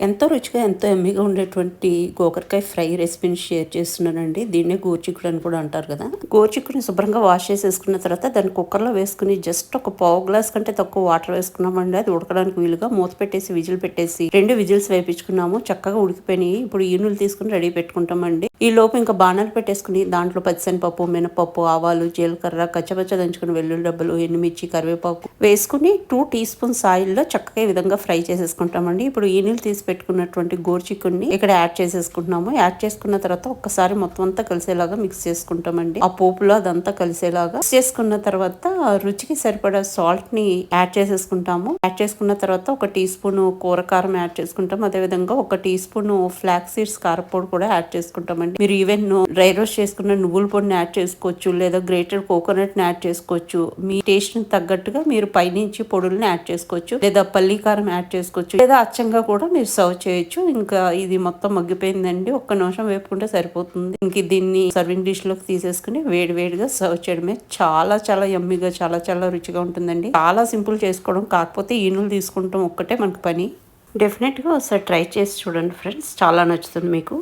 ఎంతో రుచిగా, ఎంతో యమ్మీగా ఉండేటువంటి గోకరకాయ ఫ్రై రెసిపీని షేర్ చేస్తున్నానండి. దీన్నే గోరుచిక్కుడు అని కూడా అంటారు కదా! గోరుచిక్కుడుని శుభ్రంగా వాష్ చేసేసుకున్న తర్వాత దాన్ని కుక్కర్‌లో వేసుకొని జస్ట్ ఒక పావు గ్లాస్ కంటే తక్కువ వాటర్ వేసుకున్నామండి. అది ఉడకడానికి వీలుగా మూత పెట్టేసి విజిల్ పెట్టేసి 2 విజిల్స్ వేపించుకున్నాము. చక్కగా ఉడికిపోయినాయి. ఇప్పుడు ఈనులు తీసుకొని రెడీ పెట్టుకుంటామండి. ఈ లోపు ఇంకా బాణాలు పెట్టేసుకుని దాంట్లో పచ్చిశనగపప్పు, మినపప్పు, ఆవాలు, జీలకర్ర, కచ్చపచ్చ దంచుకుని వెల్లుల్లి డబ్బలు, ఎండుమిర్చి, కరివేపాకు వేసుకుని 2 టీ స్పూన్స్ ఆయిల్‌లో చక్కగా ఈ విధంగా ఫ్రై చేసేసుకుంటామండి. ఇప్పుడు ఈనులు తీసి పెట్టుకున్నటువంటి గోరుచిక్కుడిని ఇక్కడ యాడ్ చేసేసుకుంటున్నాము. యాడ్ చేసుకున్న తర్వాత ఒక్కసారి మొత్తం అంతా కలిసేలాగా మిక్స్ చేసుకుంటామండి. ఆ పోపులో అదంతా కలిసేలాగా మిక్స్ చేసుకున్న తర్వాత రుచికి సరిపడా సాల్ట్ ని యాడ్ చేసేసుకుంటాము. యాడ్ చేసుకున్న తర్వాత ఒక టీ స్పూన్ కూర కారం యాడ్ చేసుకుంటాం. అదే విధంగా ఒక టీ స్పూన్ ఫ్లాక్ సీడ్స్ కారపొడి కూడా యాడ్ చేసుకుంటామండి. మీరు ఈవెన్ డ్రై రోస్ట్ చేసుకున్న నువ్వుల పొడిని యాడ్ చేసుకోవచ్చు, లేదా గ్రేటెడ్ కోకోనట్ ని యాడ్ చేసుకోవచ్చు. మీ టేస్ట్ ని తగ్గట్టుగా మీరు పైనుంచి పొడుల్ని యాడ్ చేసుకోవచ్చు, లేదా పల్లి కారం యాడ్ చేసుకోవచ్చు, లేదా అచ్చంగా కూడా మీరు సర్వ్ చేయొచ్చు. ఇంకా ఇది మొత్తం మగ్గిపోయిందండి. ఒక్క నిమిషం వేపుకుంటే సరిపోతుంది. ఇంక దీన్ని సర్వింగ్ డిష్ లోకి తీసేసుకుని వేడి వేడిగా సర్వ్ చేయడమే. చాలా చాలా యమ్మీగా, చాలా చాలా రుచిగా ఉంటుందండి. చాలా సింపుల్ చేసుకోవడం, కాకపోతే ఈనులు తీసుకుంటాం ఒక్కటే మనకు పని. డెఫినెట్గా ఒకసారి ట్రై చేసి చూడండి ఫ్రెండ్స్, చాలా నచ్చుతుంది మీకు.